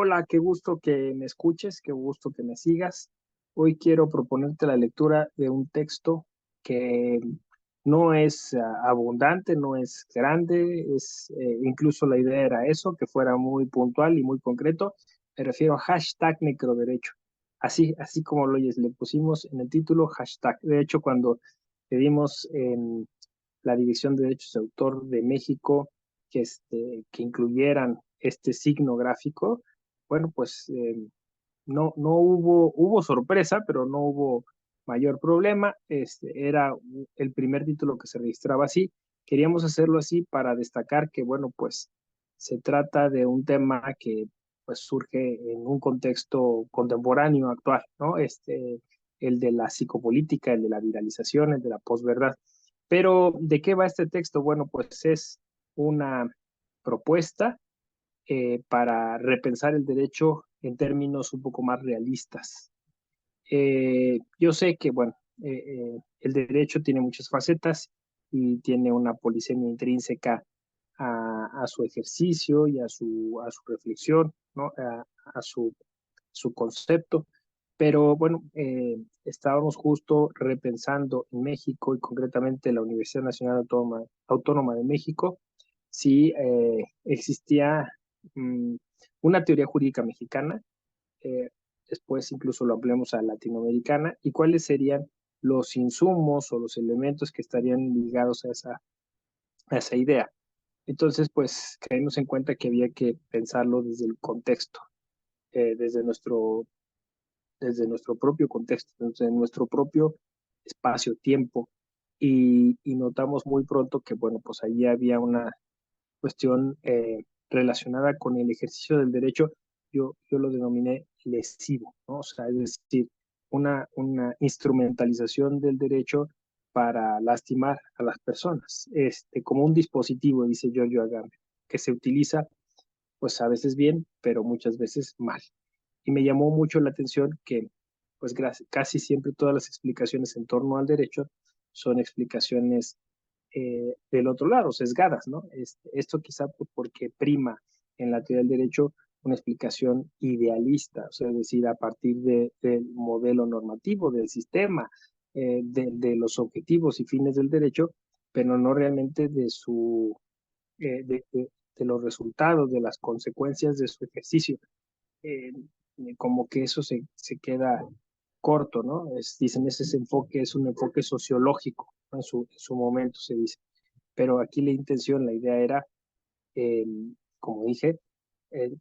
Hola, qué gusto que me escuches, qué gusto que me sigas. Hoy quiero proponerte la lectura de un texto que no es abundante, no es grande, incluso la idea era eso, que fuera muy puntual y muy concreto. Me refiero a hashtag necroderecho. Así como lo oyes, le pusimos en el título hashtag. De hecho, cuando pedimos en la Dirección de Derechos de Autor de México que incluyeran este signo gráfico, bueno, pues no hubo sorpresa, pero no hubo mayor problema. Era el primer título que se registraba así. Queríamos hacerlo así para destacar que, bueno, pues se trata de un tema que pues surge en un contexto contemporáneo actual, ¿no? El de la psicopolítica, el de la viralización, el de la posverdad. Pero, ¿de qué va este texto? Bueno, pues es una propuesta para repensar el derecho en términos un poco más realistas. Yo sé que, bueno, el derecho tiene muchas facetas y tiene una polisemia intrínseca a su ejercicio y a su reflexión, ¿no? A su concepto. Pero bueno, estábamos justo repensando en México y concretamente la Universidad Nacional Autónoma de México si existía mm, una teoría jurídica mexicana, eh, después incluso lo ampliamos a latinoamericana, y cuáles serían los insumos o los elementos que estarían ligados a esa idea. Entonces, pues caímos en cuenta que había que pensarlo desde el contexto, eh, desde nuestro, desde nuestro propio contexto, desde nuestro propio espacio-tiempo, y notamos muy pronto que, bueno, pues allí había una cuestión relacionada con el ejercicio del derecho. Yo lo denominé lesivo, ¿no? O sea, es decir, una instrumentalización del derecho para lastimar a las personas, como un dispositivo, dice Giorgio Agamben, que se utiliza pues a veces bien, pero muchas veces mal. Y me llamó mucho la atención que pues casi siempre todas las explicaciones en torno al derecho son explicaciones del otro lado, sesgadas, ¿no? Esto quizá porque prima en la teoría del derecho una explicación idealista, o sea, es decir, a partir del modelo normativo, del sistema, de los objetivos y fines del derecho, pero no realmente de los resultados, de las consecuencias de su ejercicio. Eh, Como que eso se queda corto, ¿no? Dicen, ese enfoque es un enfoque sociológico, ¿no? En su momento se dice. Pero aquí la intención, la idea era, eh, como dije,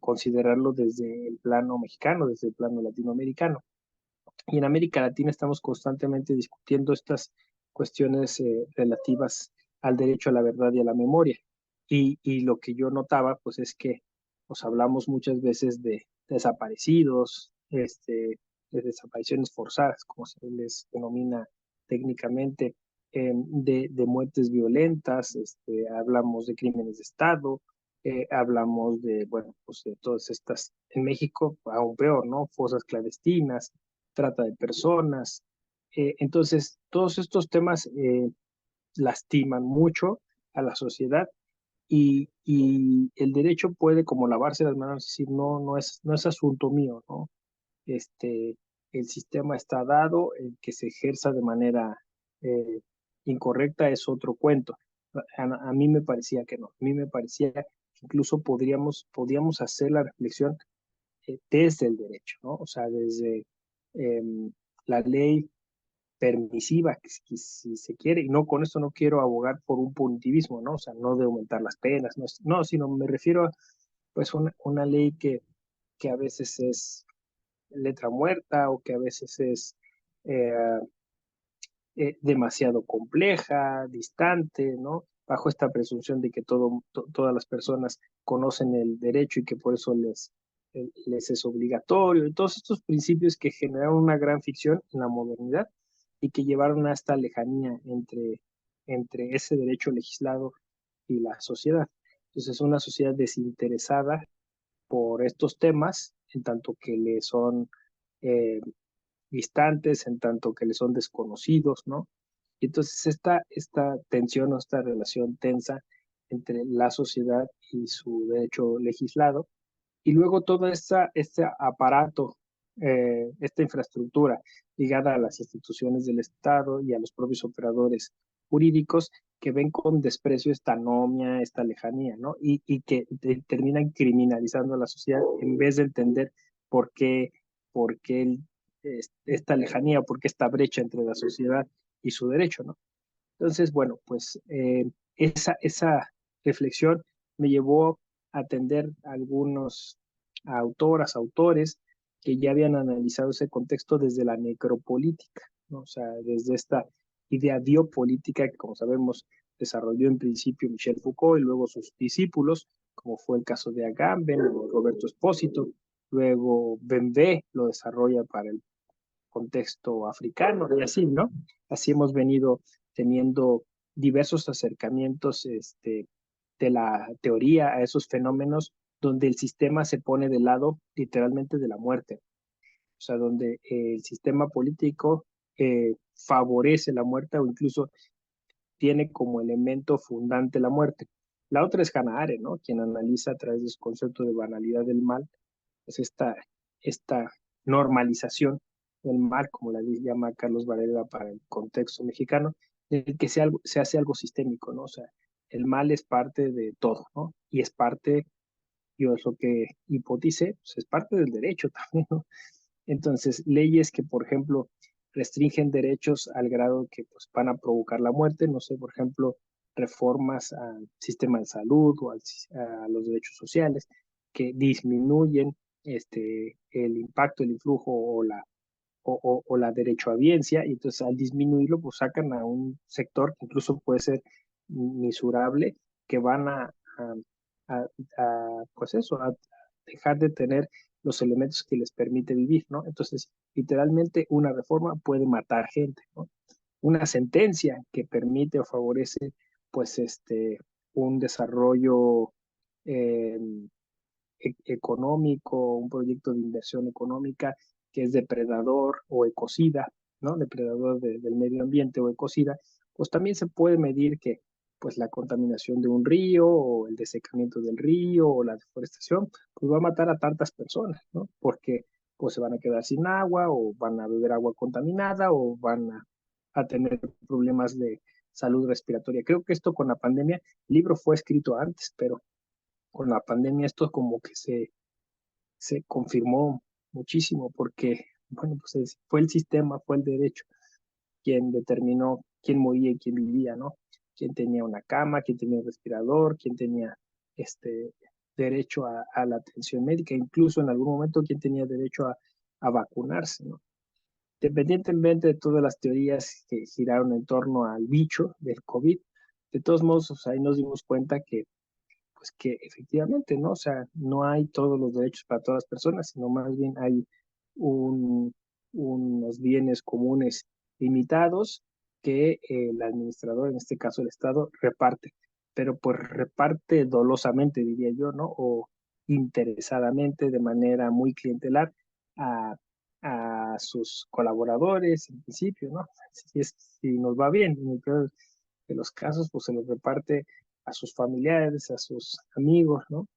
considerarlo desde el plano mexicano, desde el plano latinoamericano. Y en América Latina estamos constantemente discutiendo estas cuestiones relativas al derecho a la verdad y a la memoria. Y lo que yo notaba, pues es que nos hablamos muchas veces de desaparecidos, de desapariciones forzadas, como se les denomina técnicamente, de muertes violentas, hablamos de crímenes de Estado, hablamos de, bueno, pues de todas estas, en México aún peor, ¿no? Fosas clandestinas, trata de personas. Entonces, todos estos temas lastiman mucho a la sociedad y el derecho puede como lavarse las manos y decir, no, no es asunto mío, ¿no? Este, el sistema está dado, el que se ejerza de manera eh, incorrecta es otro cuento. A mí me parecía que no, a mí me parecía que incluso podíamos hacer la reflexión desde el derecho, ¿no? O sea, desde la ley permisiva, si se quiere, y no con esto no quiero abogar por un punitivismo, ¿no? O sea, no de aumentar las penas, no, sino me refiero a pues una ley que a veces es letra muerta o que a veces es eh, demasiado compleja, distante, ¿no? Bajo esta presunción de que todas las personas conocen el derecho y que por eso les es obligatorio, y todos estos principios que generaron una gran ficción en la modernidad y que llevaron a esta lejanía entre ese derecho legislado y la sociedad. Entonces, una sociedad desinteresada por estos temas, en tanto que le son eh, distantes, en tanto que le son desconocidos, ¿no? Y entonces esta tensión o esta relación tensa entre la sociedad y su derecho legislado Y luego todo este aparato, esta infraestructura ligada a las instituciones del Estado y a los propios operadores jurídicos que ven con desprecio esta anomia, esta lejanía, ¿no? Y que terminan criminalizando a la sociedad en vez de entender por qué, por qué esta lejanía, por qué esta brecha entre la sociedad y su derecho, ¿no? Entonces, bueno, pues esa reflexión me llevó a atender a algunos autoras, autores que ya habían analizado ese contexto desde la necropolítica, ¿no? O sea, desde esta idea biopolítica que, como sabemos, desarrolló en principio Michel Foucault y luego sus discípulos, como fue el caso de Agamben o Roberto Espósito. Luego Bembe lo desarrolla para el contexto africano y así, ¿no? Así hemos venido teniendo diversos acercamientos de la teoría a esos fenómenos donde el sistema se pone del lado literalmente de la muerte, o sea, donde el sistema político favorece la muerte o incluso tiene como elemento fundante la muerte. La otra es Hannah Arendt, ¿no? Quien analiza a través de su concepto de banalidad del mal pues esta normalización del mal, como la llama Carlos Varela para el contexto mexicano, de que se hace algo sistémico, ¿no? O sea, el mal es parte de todo, ¿no? Y es parte, yo es lo que hipotice, pues es parte del derecho también, ¿no? Entonces, leyes que, por ejemplo, restringen derechos al grado que pues, van a provocar la muerte, no sé, por ejemplo, reformas al sistema de salud o a los derechos sociales, que disminuyen el impacto, el influjo o la derechohabiencia, y entonces al disminuirlo, pues sacan a un sector que incluso puede ser misurable, que van a, pues eso, a dejar de tener los elementos que les permite vivir, ¿no? Entonces, literalmente una reforma puede matar gente, ¿no? Una sentencia que permite o favorece, pues, un desarrollo eh, económico, un proyecto de inversión económica que es depredador o ecocida, ¿no? Depredador del medio ambiente o ecocida, pues también se puede medir que pues la contaminación de un río o el desecamiento del río o la deforestación, pues va a matar a tantas personas, ¿no? Porque pues se van a quedar sin agua o van a beber agua contaminada o van a tener problemas de salud respiratoria. Creo que esto con la pandemia, el libro fue escrito antes, pero con la pandemia esto como que se confirmó muchísimo porque, bueno, pues fue el sistema, fue el derecho quien determinó quién moría y quién vivía, ¿no? Quién tenía una cama, quién tenía un respirador, quién tenía este derecho a la atención médica, incluso en algún momento quién tenía derecho a vacunarse, ¿no? Independientemente de todas las teorías que giraron en torno al bicho del COVID, de todos modos, o sea, ahí nos dimos cuenta que pues que efectivamente, ¿no? O sea, no hay todos los derechos para todas las personas, sino más bien hay un, unos bienes comunes limitados que el administrador, en este caso el Estado, reparte, pero pues reparte dolosamente, diría yo, ¿no? O interesadamente, de manera muy clientelar a, a sus colaboradores, en principio, ¿no? Si nos va bien, en el peor de los casos, pues se los reparte a sus familiares, a sus amigos, ¿no?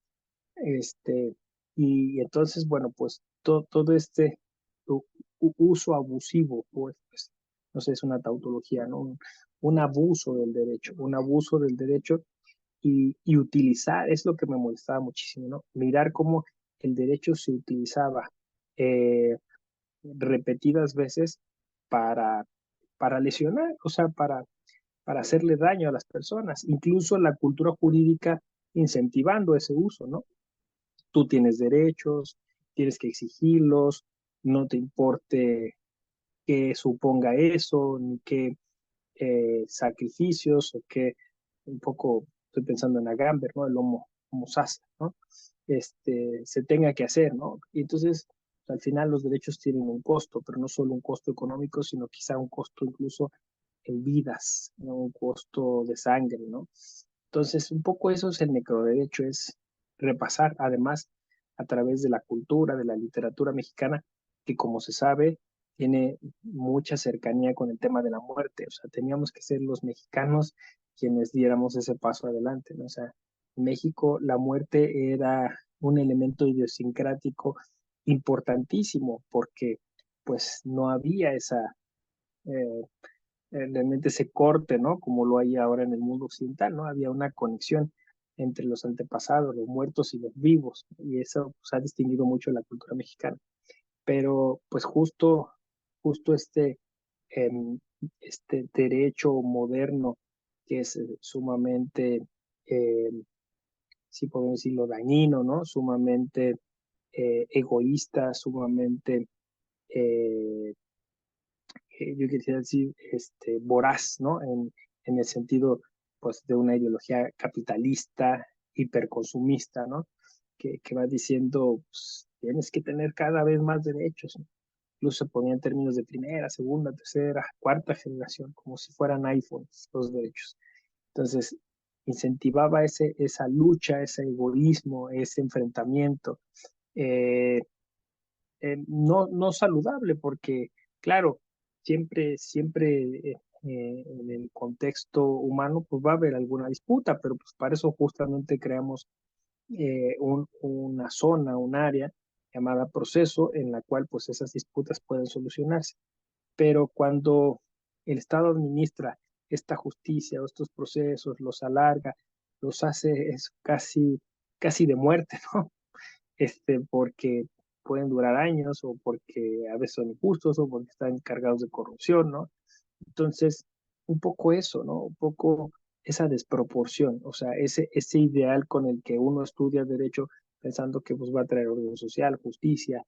Este, y entonces, bueno, pues todo este uso abusivo, pues, no sé, es una tautología, ¿no? Un abuso del derecho, un abuso del derecho y utilizar, es lo que me molestaba muchísimo, ¿no? Mirar cómo el derecho se utilizaba eh, repetidas veces para, para lesionar, o sea, para hacerle daño a las personas, incluso la cultura jurídica incentivando ese uso, ¿no? Tú tienes derechos, tienes que exigirlos, no te importe qué suponga eso, ni qué sacrificios o qué, un poco, estoy pensando en Agamben, ¿no? El homo sasa, ¿no? Se tenga que hacer, ¿no? Y entonces, al final los derechos tienen un costo, pero no solo un costo económico, sino quizá un costo incluso en vidas, ¿no? Un costo de sangre, ¿no? Entonces, un poco eso es el necroderecho, es repasar, además, a través de la cultura, de la literatura mexicana, que como se sabe, tiene mucha cercanía con el tema de la muerte. O sea, teníamos que ser los mexicanos quienes diéramos ese paso adelante, ¿no? O sea, En México la muerte era un elemento idiosincrático importantísimo porque pues no había eh, realmente ese corte, ¿no? Como lo hay ahora en el mundo occidental, ¿no? Había una conexión entre los antepasados, los muertos y los vivos, y eso pues, ha distinguido mucho la cultura mexicana. Pero pues justo este derecho moderno que es sumamente, eh, si podemos decirlo, dañino, ¿no? Sumamente egoísta, sumamente eh, yo quisiera decir, voraz, ¿no? En el sentido, pues, de una ideología capitalista, hiperconsumista, ¿no? Que va diciendo, pues, tienes que tener cada vez más derechos, ¿no? Incluso se ponía en términos de primera, segunda, tercera, cuarta generación, como si fueran iPhones los derechos. Entonces, incentivaba esa lucha, ese egoísmo, ese enfrentamiento. Eh, no saludable, porque, claro, siempre en el contexto humano, pues va a haber alguna disputa, pero pues para eso justamente creamos una zona, un área llamada proceso, en la cual pues esas disputas pueden solucionarse. Pero cuando el Estado administra esta justicia o estos procesos, los alarga, los hace es casi de muerte, ¿no? Porque pueden durar años o porque a veces son injustos o porque están cargados de corrupción, ¿no? Entonces, un poco eso, ¿no? Un poco esa desproporción, o sea, ese ideal con el que uno estudia derecho pensando que pues, va a traer orden social, justicia,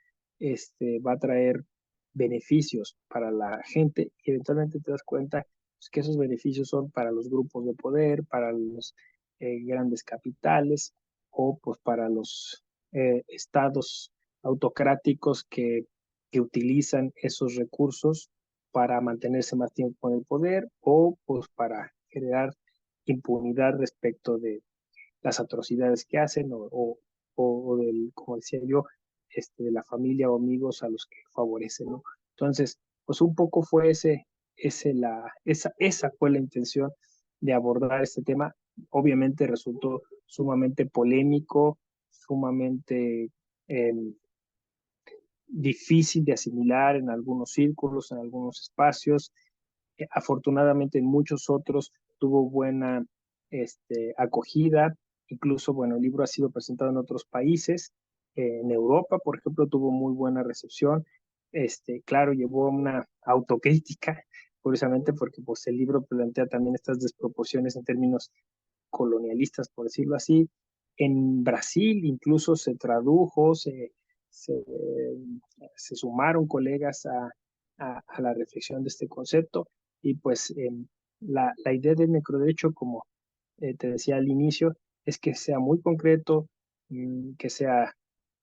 va a traer beneficios para la gente y eventualmente te das cuenta pues, que esos beneficios son para los grupos de poder, para los grandes capitales o pues para los estados autocráticos que utilizan esos recursos para mantenerse más tiempo en el poder o pues para generar impunidad respecto de las atrocidades que hacen o del, como decía yo, de la familia o amigos a los que favorecen, ¿no? Entonces, pues un poco fue esa fue la intención de abordar este tema. Obviamente resultó sumamente polémico, sumamente eh, difícil de asimilar en algunos círculos, en algunos espacios. Afortunadamente en muchos otros tuvo buena acogida. Incluso, bueno, el libro ha sido presentado en otros países. En Europa, por ejemplo, tuvo muy buena recepción. Claro, llevó una autocrítica, curiosamente, porque pues, el libro plantea también estas desproporciones en términos colonialistas, por decirlo así. En Brasil incluso se tradujo, se, se sumaron colegas a la reflexión de este concepto y pues la idea del necroderecho, como te decía al inicio, es que sea muy concreto, que sea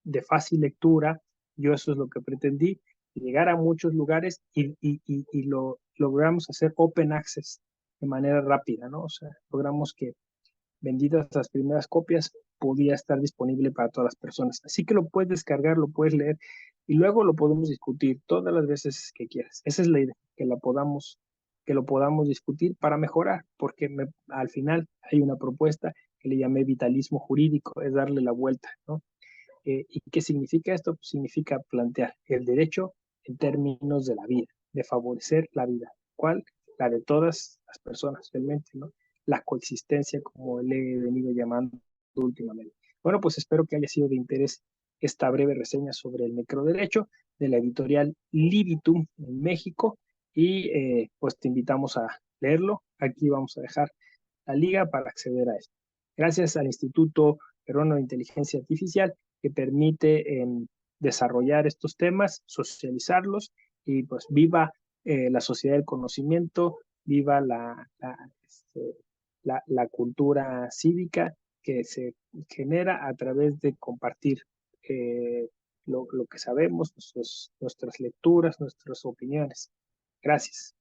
de fácil lectura. Yo eso es lo que pretendí, llegar a muchos lugares y lo logramos hacer open access de manera rápida, ¿no? O sea, logramos que vendidas las primeras copias, podía estar disponible para todas las personas. Así que lo puedes descargar, lo puedes leer y luego lo podemos discutir todas las veces que quieras. Esa es la idea, que lo podamos discutir para mejorar, porque al final hay una propuesta que le llamé vitalismo jurídico, es darle la vuelta, ¿no? ¿Y qué significa esto? Pues significa plantear el derecho en términos de la vida, de favorecer la vida. ¿Cuál? La de todas las personas, realmente, ¿no? La coexistencia, como le he venido llamando últimamente. Bueno, pues espero que haya sido de interés esta breve reseña sobre el necroderecho de la editorial Libitum en México y pues te invitamos a leerlo. Aquí vamos a dejar la liga para acceder a esto. Gracias al Instituto Peruano de Inteligencia Artificial que permite desarrollar estos temas, socializarlos y pues viva la sociedad del conocimiento, viva la cultura cívica que se genera a través de compartir lo que sabemos, nuestras lecturas, nuestras opiniones. Gracias.